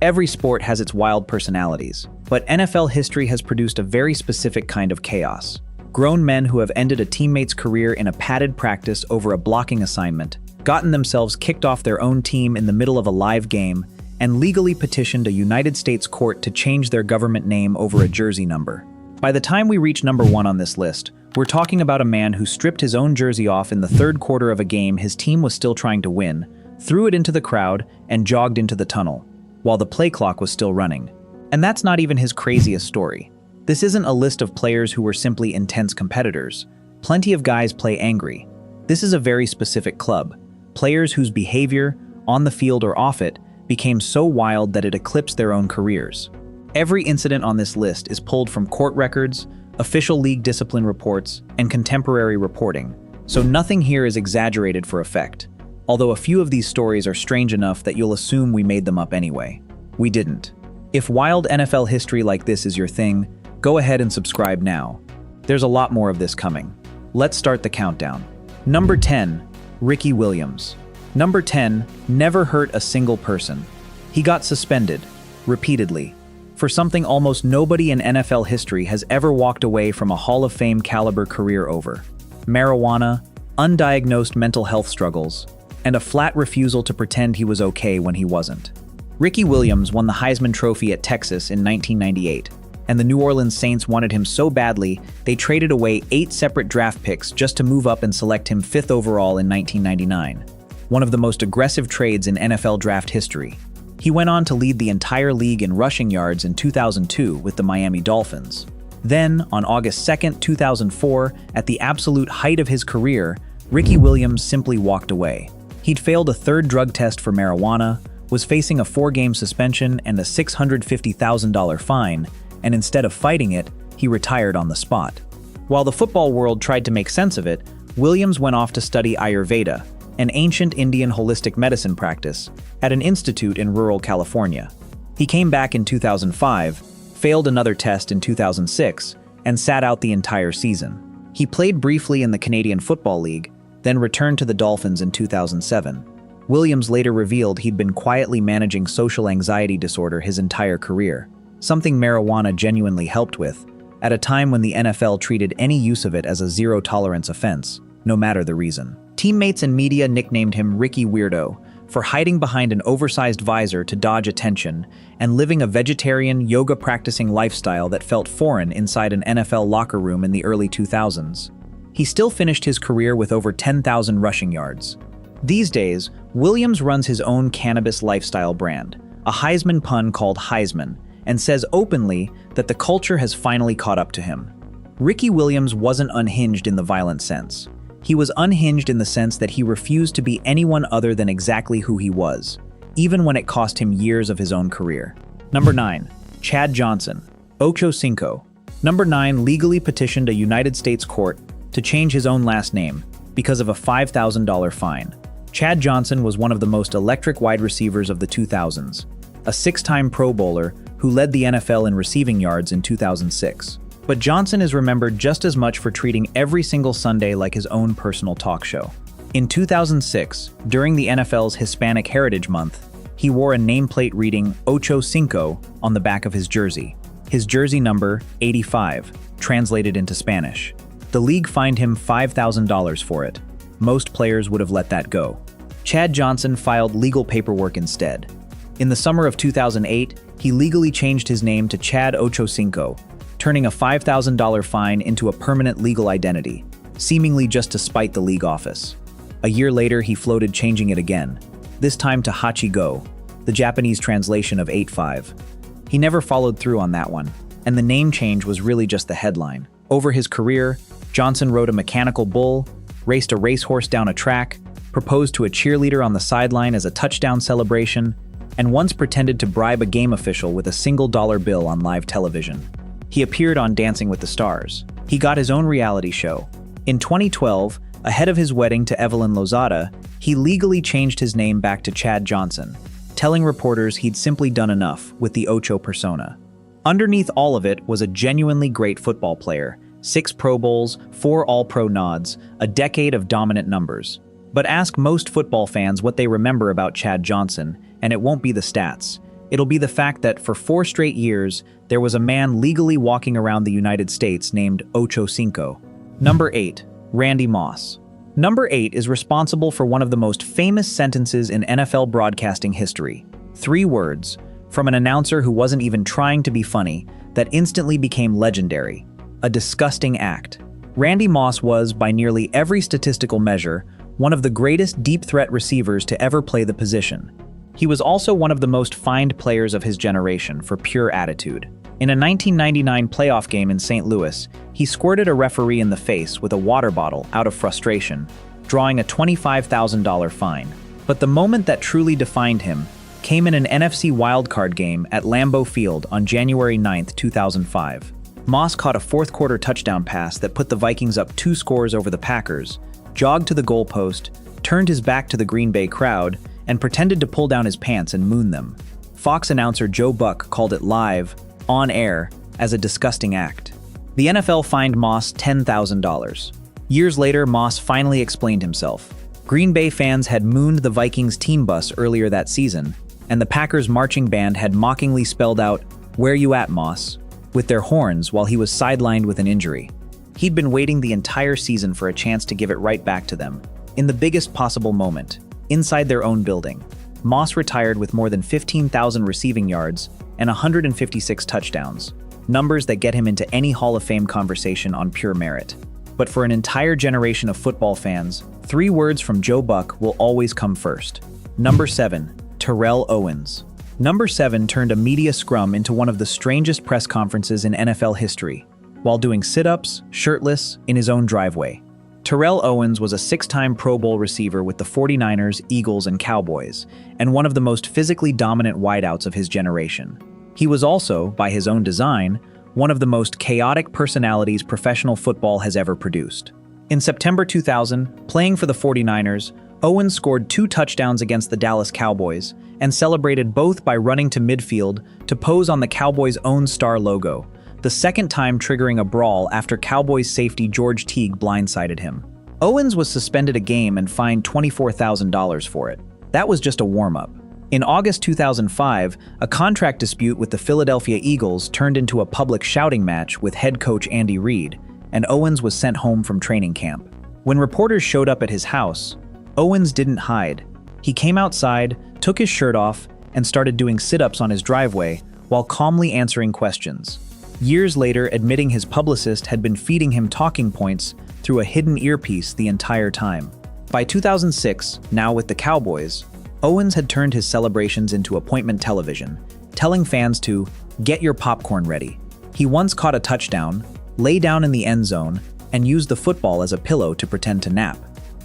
Every sport has its wild personalities, but NFL history has produced a very specific kind of chaos. Grown men who have ended a teammate's career in a padded practice over a blocking assignment, gotten themselves kicked off their own team in the middle of a live game, and legally petitioned a United States court to change their government name over a jersey number. By the time we reach number 1 on this list, we're talking about a man who stripped his own jersey off in the third quarter of a game his team was still trying to win, threw it into the crowd, and jogged into the tunnel, while the play clock was still running. And that's not even his craziest story. This isn't a list of players who were simply intense competitors. Plenty of guys play angry. This is a very specific club. Players whose behavior, on the field or off it, became so wild that it eclipsed their own careers. Every incident on this list is pulled from court records, official league discipline reports, and contemporary reporting, so nothing here is exaggerated for effect. Although a few of these stories are strange enough that you'll assume we made them up anyway. We didn't. If wild NFL history like this is your thing, go ahead and subscribe now. There's a lot more of this coming. Let's start the countdown. Number 10, Ricky Williams. Number 10 never hurt a single person. He got suspended, repeatedly, for something almost nobody in NFL history has ever walked away from a Hall of Fame caliber career over: marijuana, undiagnosed mental health struggles, and a flat refusal to pretend he was okay when he wasn't. Ricky Williams won the Heisman Trophy at Texas in 1998, and the New Orleans Saints wanted him so badly they traded away 8 separate draft picks just to move up and select him 5th overall in 1999, one of the most aggressive trades in NFL draft history. He went on to lead the entire league in rushing yards in 2002 with the Miami Dolphins. Then, on August 2, 2004, at the absolute height of his career, Ricky Williams simply walked away. He'd failed a 3rd drug test for marijuana, was facing a 4-game suspension and a $650,000 fine, and instead of fighting it, he retired on the spot. While the football world tried to make sense of it, Williams went off to study Ayurveda, an ancient Indian holistic medicine practice, at an institute in rural California. He came back in 2005, failed another test in 2006, and sat out the entire season. He played briefly in the Canadian Football League, then returned to the Dolphins in 2007. Williams later revealed he'd been quietly managing social anxiety disorder his entire career, something marijuana genuinely helped with, at a time when the NFL treated any use of it as a zero-tolerance offense, no matter the reason. Teammates and media nicknamed him Ricky Weirdo for hiding behind an oversized visor to dodge attention and living a vegetarian, yoga-practicing lifestyle that felt foreign inside an NFL locker room in the early 2000s. He still finished his career with over 10,000 rushing yards. These days, Williams runs his own cannabis lifestyle brand, a Heisman pun called Heisman, and says openly that the culture has finally caught up to him. Ricky Williams wasn't unhinged in the violent sense. He was unhinged in the sense that he refused to be anyone other than exactly who he was, even when it cost him years of his own career. Number 9, Chad Johnson, Ochocinco. Number 9 legally petitioned a United States court to change his own last name because of a $5,000 fine. Chad Johnson was one of the most electric wide receivers of the 2000s, a 6-time Pro Bowler who led the NFL in receiving yards in 2006. But Johnson is remembered just as much for treating every single Sunday like his own personal talk show. In 2006, during the NFL's Hispanic Heritage Month, he wore a nameplate reading Ochocinco on the back of his jersey number 85, translated into Spanish. The league fined him $5,000 for it. Most players would have let that go. Chad Johnson filed legal paperwork instead. In the summer of 2008, he legally changed his name to Chad Ochocinco, turning a $5,000 fine into a permanent legal identity, seemingly just to spite the league office. A year later, he floated changing it again, this time to Hachi-Go, the Japanese translation of 8-5. He never followed through on that one, and the name change was really just the headline. Over his career, Johnson rode a mechanical bull, raced a racehorse down a track, proposed to a cheerleader on the sideline as a touchdown celebration, and once pretended to bribe a game official with a $1 bill on live television. He appeared on Dancing with the Stars. He got his own reality show. In 2012, ahead of his wedding to Evelyn Lozada, he legally changed his name back to Chad Johnson, telling reporters he'd simply done enough with the Ocho persona. Underneath all of it was a genuinely great football player, 6 Pro Bowls, 4 All-Pro nods, a decade of dominant numbers. But ask most football fans what they remember about Chad Johnson, and it won't be the stats. It'll be the fact that for 4 straight years, there was a man legally walking around the United States named Ochocinco. Number 8. Randy Moss. Number 8 is responsible for one of the most famous sentences in NFL broadcasting history. 3 words, from an announcer who wasn't even trying to be funny, that instantly became legendary. A disgusting act. Randy Moss was, by nearly every statistical measure, one of the greatest deep threat receivers to ever play the position. He was also one of the most fined players of his generation for pure attitude. In a 1999 playoff game in St. Louis, he squirted a referee in the face with a water bottle out of frustration, drawing a $25,000 fine. But the moment that truly defined him came in an NFC wildcard game at Lambeau Field on January 9, 2005. Moss caught a fourth-quarter touchdown pass that put the Vikings up 2 scores over the Packers, jogged to the goalpost, turned his back to the Green Bay crowd, and pretended to pull down his pants and moon them. Fox announcer Joe Buck called it live, on air, as a disgusting act. The NFL fined Moss $10,000. Years later, Moss finally explained himself. Green Bay fans had mooned the Vikings team bus earlier that season, and the Packers marching band had mockingly spelled out, "Where you at, Moss?" with their horns while he was sidelined with an injury. He'd been waiting the entire season for a chance to give it right back to them, in the biggest possible moment, inside their own building. Moss retired with more than 15,000 receiving yards and 156 touchdowns, numbers that get him into any Hall of Fame conversation on pure merit. But for an entire generation of football fans, 3 words from Joe Buck will always come first. Number 7. Terrell Owens. Number 7 turned a media scrum into one of the strangest press conferences in NFL history, while doing sit-ups, shirtless, in his own driveway. Terrell Owens was a 6-time Pro Bowl receiver with the 49ers, Eagles, and Cowboys, and one of the most physically dominant wideouts of his generation. He was also, by his own design, one of the most chaotic personalities professional football has ever produced. In September 2000, playing for the 49ers, Owens scored 2 touchdowns against the Dallas Cowboys and celebrated both by running to midfield to pose on the Cowboys' own star logo, the second time triggering a brawl after Cowboys safety George Teague blindsided him. Owens was suspended a game and fined $24,000 for it. That was just a warm-up. In August 2005, a contract dispute with the Philadelphia Eagles turned into a public shouting match with head coach Andy Reid, and Owens was sent home from training camp. When reporters showed up at his house, Owens didn't hide. He came outside, took his shirt off, and started doing sit-ups on his driveway while calmly answering questions. Years later, admitting his publicist had been feeding him talking points through a hidden earpiece the entire time. By 2006, now with the Cowboys, Owens had turned his celebrations into appointment television, telling fans to get your popcorn ready. He once caught a touchdown, lay down in the end zone, and used the football as a pillow to pretend to nap.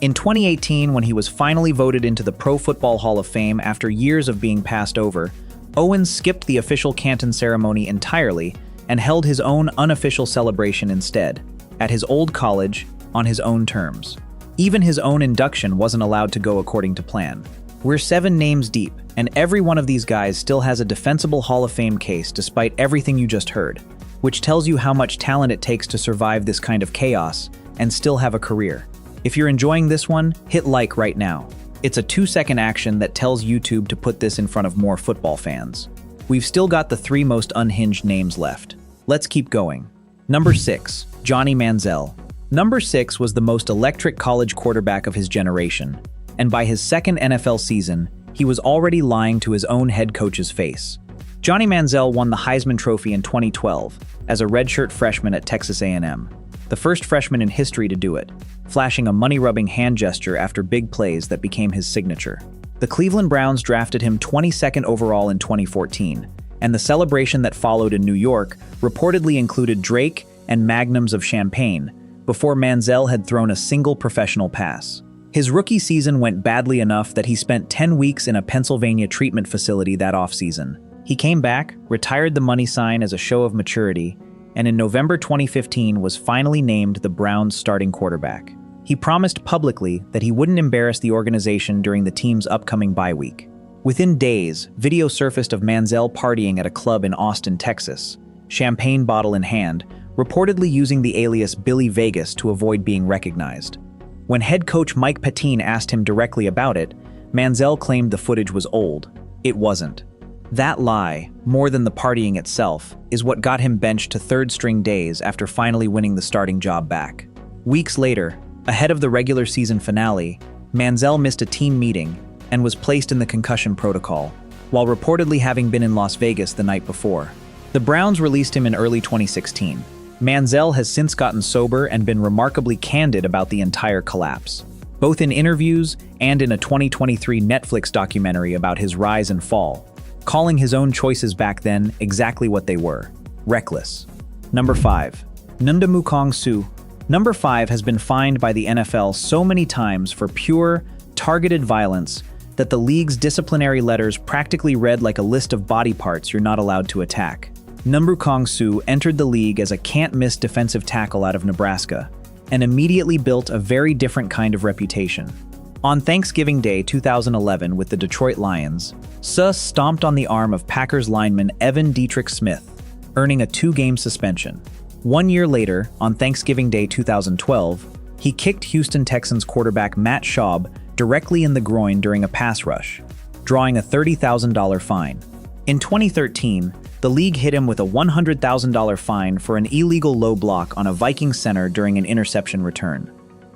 In 2018, when he was finally voted into the Pro Football Hall of Fame after years of being passed over, Owens skipped the official Canton ceremony entirely and held his own unofficial celebration instead, at his old college, on his own terms. Even his own induction wasn't allowed to go according to plan. We're 7 names deep, and every one of these guys still has a defensible Hall of Fame case despite everything you just heard, which tells you how much talent it takes to survive this kind of chaos and still have a career. If you're enjoying this one, hit like right now. It's a 2-second action that tells YouTube to put this in front of more football fans. We've still got the 3 most unhinged names left. Let's keep going. Number 6, Johnny Manziel. Number 6 was the most electric college quarterback of his generation, and by his second NFL season, he was already lying to his own head coach's face. Johnny Manziel won the Heisman Trophy in 2012 as a redshirt freshman at Texas A&M, the first freshman in history to do it, flashing a money-rubbing hand gesture after big plays that became his signature. The Cleveland Browns drafted him 22nd overall in 2014, and the celebration that followed in New York reportedly included Drake and magnums of champagne before Manziel had thrown a single professional pass. His rookie season went badly enough that he spent 10 weeks in a Pennsylvania treatment facility that offseason. He came back, retired the money sign as a show of maturity, and in November 2015 was finally named the Browns' starting quarterback. He promised publicly that he wouldn't embarrass the organization during the team's upcoming bye week. Within days, video surfaced of Manziel partying at a club in Austin, Texas, champagne bottle in hand, reportedly using the alias Billy Vegas to avoid being recognized. When head coach Mike Pettine asked him directly about it, Manziel claimed the footage was old. It wasn't. That lie, more than the partying itself, is what got him benched to third-string days after finally winning the starting job back. Weeks later, ahead of the regular season finale, Manziel missed a team meeting and was placed in the concussion protocol, while reportedly having been in Las Vegas the night before. The Browns released him in early 2016. Manziel has since gotten sober and been remarkably candid about the entire collapse, both in interviews and in a 2023 Netflix documentary about his rise and fall, calling his own choices back then exactly what they were: reckless. Number 5. Ndamukong Suh. Number 5 has been fined by the NFL so many times for pure, targeted violence that the league's disciplinary letters practically read like a list of body parts you're not allowed to attack. Ndamukong Suh entered the league as a can't-miss defensive tackle out of Nebraska, and immediately built a very different kind of reputation. On Thanksgiving Day 2011 with the Detroit Lions, Suh stomped on the arm of Packers lineman Evan Dietrich Smith, earning a 2-game suspension. 1 year later, on Thanksgiving Day 2012, he kicked Houston Texans quarterback Matt Schaub directly in the groin during a pass rush, drawing a $30,000 fine. In 2013, the league hit him with a $100,000 fine for an illegal low block on a Vikings center during an interception return.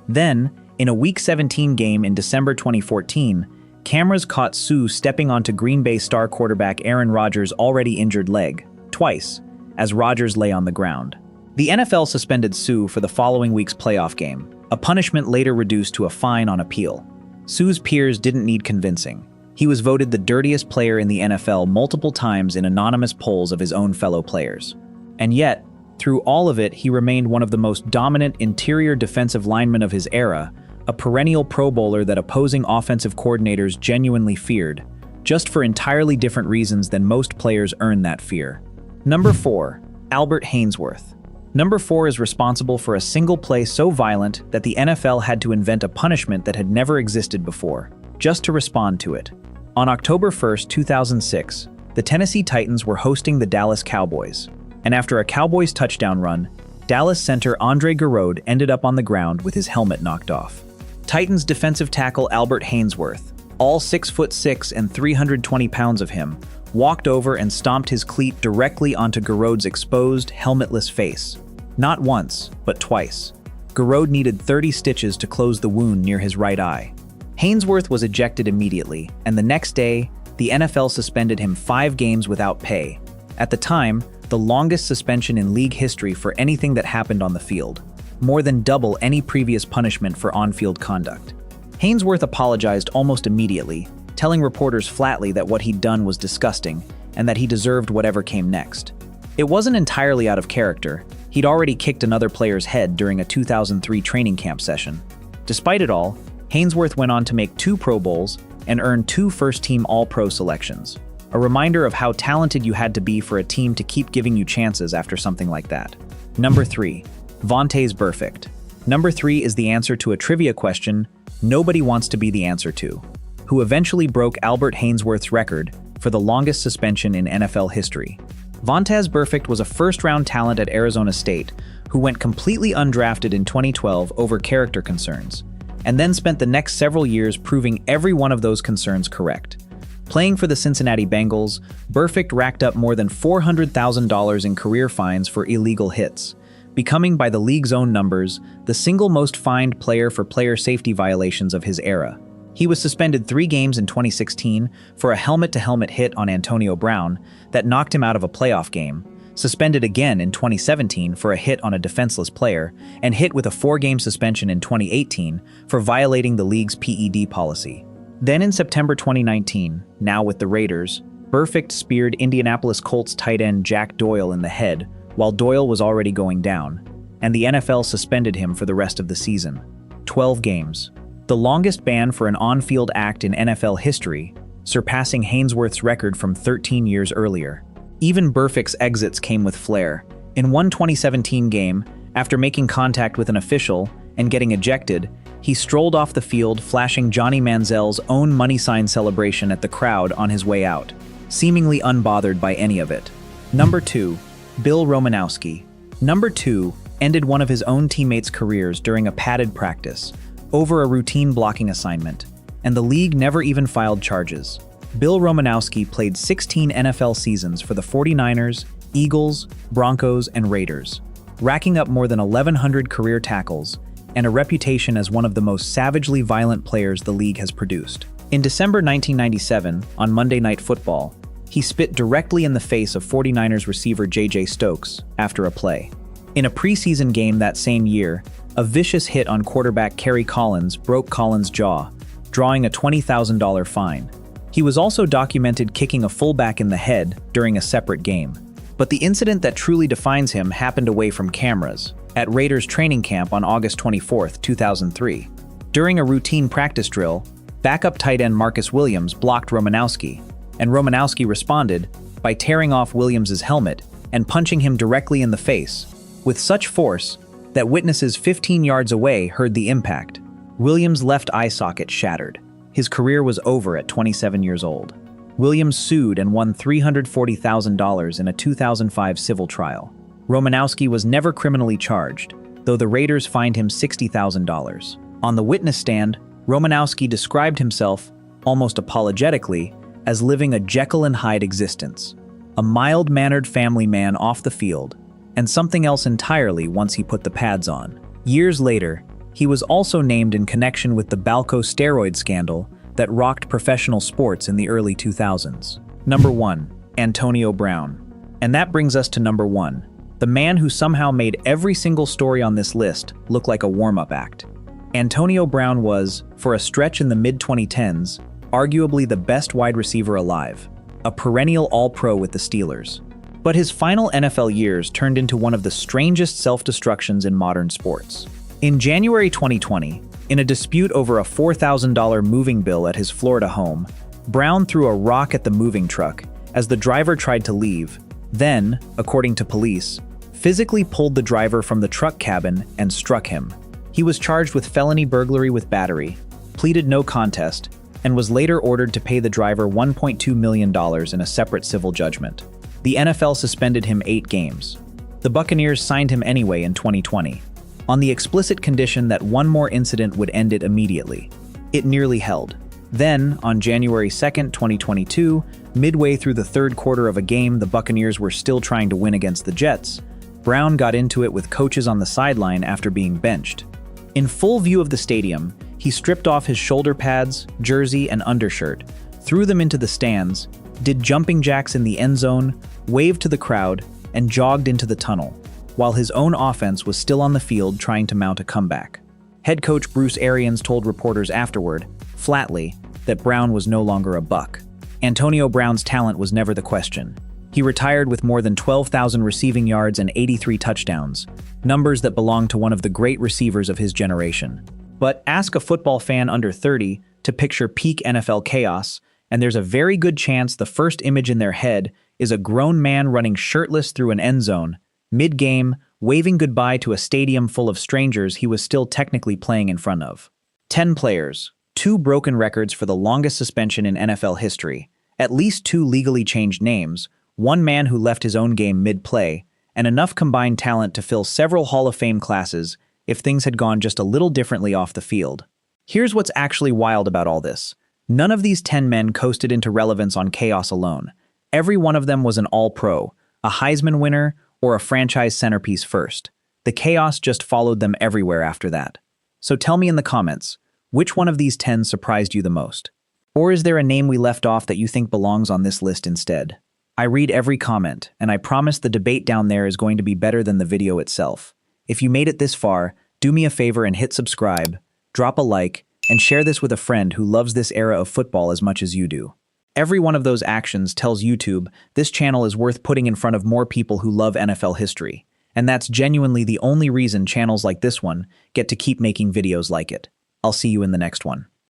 Then, in a Week 17 game in December 2014, cameras caught Suh stepping onto Green Bay star quarterback Aaron Rodgers' already injured leg, twice, as Rodgers lay on the ground. The NFL suspended Suh for the following week's playoff game, a punishment later reduced to a fine on appeal. Suh's peers didn't need convincing. He was voted the dirtiest player in the NFL multiple times in anonymous polls of his own fellow players. And yet, through all of it, he remained one of the most dominant interior defensive linemen of his era, a perennial Pro Bowler that opposing offensive coordinators genuinely feared, just for entirely different reasons than most players earn that fear. Number 4. Albert Haynesworth. Number 4 is responsible for a single play so violent that the NFL had to invent a punishment that had never existed before, just to respond to it. On October 1, 2006, the Tennessee Titans were hosting the Dallas Cowboys, and after a Cowboys touchdown run, Dallas center Andre Gurode ended up on the ground with his helmet knocked off. Titans defensive tackle Albert Haynesworth, all 6'6" and 320 pounds of him, walked over and stomped his cleat directly onto Gurode's exposed, helmetless face. Not once, but twice. Gurode needed 30 stitches to close the wound near his right eye. Haynesworth was ejected immediately, and the next day, the NFL suspended him 5 games without pay. At the time, the longest suspension in league history for anything that happened on the field, more than double any previous punishment for on-field conduct. Haynesworth apologized almost immediately, telling reporters flatly that what he'd done was disgusting and that he deserved whatever came next. It wasn't entirely out of character. He'd already kicked another player's head during a 2003 training camp session. Despite it all, Haynesworth went on to make 2 Pro Bowls and earn 2 first-team All-Pro selections, a reminder of how talented you had to be for a team to keep giving you chances after something like that. Number 3. Vontaze Burfict. Number 3 is the answer to a trivia question nobody wants to be the answer to, who eventually broke Albert Haynesworth's record for the longest suspension in NFL history. Vontaze Burfict was a first-round talent at Arizona State who went completely undrafted in 2012 over character concerns, and then spent the next several years proving every one of those concerns correct. Playing for the Cincinnati Bengals, Burfict racked up more than $400,000 in career fines for illegal hits, becoming, by the league's own numbers, the single most fined player for player safety violations of his era. He was suspended 3 games in 2016 for a helmet-to-helmet hit on Antonio Brown that knocked him out of a playoff game, suspended again in 2017 for a hit on a defenseless player, and hit with a 4-game suspension in 2018 for violating the league's PED policy. Then in September 2019, now with the Raiders, Burfict speared Indianapolis Colts tight end Jack Doyle in the head while Doyle was already going down, and the NFL suspended him for the rest of the season. 12 games. The longest ban for an on-field act in NFL history, surpassing Haynesworth's record from 13 years earlier. Even Burfict's exits came with flair. In one 2017 game, after making contact with an official and getting ejected, he strolled off the field flashing Johnny Manziel's own money sign celebration at the crowd on his way out, seemingly unbothered by any of it. Number 2. Bill Romanowski. Number 2 ended one of his own teammates' careers during a padded practice, over a routine blocking assignment, and the league never even filed charges. Bill Romanowski played 16 NFL seasons for the 49ers, Eagles, Broncos, and Raiders, racking up more than 1,100 career tackles and a reputation as one of the most savagely violent players the league has produced. In December 1997, on Monday Night Football, he spit directly in the face of 49ers receiver J.J. Stokes after a play. In a preseason game that same year, a vicious hit on quarterback Kerry Collins broke Collins' jaw, drawing a $20,000 fine. He was also documented kicking a fullback in the head during a separate game. But the incident that truly defines him happened away from cameras, at Raiders training camp on August 24, 2003. During a routine practice drill, backup tight end Marcus Williams blocked Romanowski, and Romanowski responded by tearing off Williams' helmet and punching him directly in the face, with such force that witnesses 15 yards away heard the impact. Williams' left eye socket shattered. His career was over at 27 years old. Williams sued and won $340,000 in a 2005 civil trial. Romanowski was never criminally charged, though the Raiders fined him $60,000. On the witness stand, Romanowski described himself, almost apologetically, as living a Jekyll and Hyde existence, a mild-mannered family man off the field, and something else entirely once he put the pads on. Years later, he was also named in connection with the Balco steroid scandal that rocked professional sports in the early 2000s. Number 1. Antonio Brown. And that brings us to number 1, the man who somehow made every single story on this list look like a warm-up act. Antonio Brown was, for a stretch in the mid-2010s, arguably the best wide receiver alive, a perennial All-Pro with the Steelers. But his final NFL years turned into one of the strangest self-destructions in modern sports. In January 2020, in a dispute over a $4,000 moving bill at his Florida home, Brown threw a rock at the moving truck as the driver tried to leave, then, according to police, physically pulled the driver from the truck cabin and struck him. He was charged with felony burglary with battery, pleaded no contest, and was later ordered to pay the driver $1.2 million in a separate civil judgment. The NFL suspended him 8 games. The Buccaneers signed him anyway in 2020, on the explicit condition that one more incident would end it immediately. It nearly held. Then, on January 2, 2022, midway through the third quarter of a game the Buccaneers were still trying to win against the Jets, Brown got into it with coaches on the sideline after being benched. In full view of the stadium, he stripped off his shoulder pads, jersey, and undershirt, threw them into the stands, did jumping jacks in the end zone, waved to the crowd, and jogged into the tunnel, while his own offense was still on the field trying to mount a comeback. Head coach Bruce Arians told reporters afterward, flatly, that Brown was no longer a Buck. Antonio Brown's talent was never the question. He retired with more than 12,000 receiving yards and 83 touchdowns, numbers that belong to one of the great receivers of his generation. But ask a football fan under 30 to picture peak NFL chaos, and there's a very good chance the first image in their head is a grown man running shirtless through an end zone, mid-game, waving goodbye to a stadium full of strangers he was still technically playing in front of. 10 players, 2 broken records for the longest suspension in NFL history, at least 2 legally changed names, 1 man who left his own game mid-play, and enough combined talent to fill several Hall of Fame classes if things had gone just a little differently off the field. Here's what's actually wild about all this. None of these 10 men coasted into relevance on chaos alone. Every one of them was an All-Pro, a Heisman winner, or a franchise centerpiece first. The chaos just followed them everywhere after that. So tell me in the comments, which one of these 10 surprised you the most? Or is there a name we left off that you think belongs on this list instead? I read every comment, and I promise the debate down there is going to be better than the video itself. If you made it this far, do me a favor and hit subscribe, drop a like, and share this with a friend who loves this era of football as much as you do. Every one of those actions tells YouTube this channel is worth putting in front of more people who love NFL history, and that's genuinely the only reason channels like this one get to keep making videos like it. I'll see you in the next one.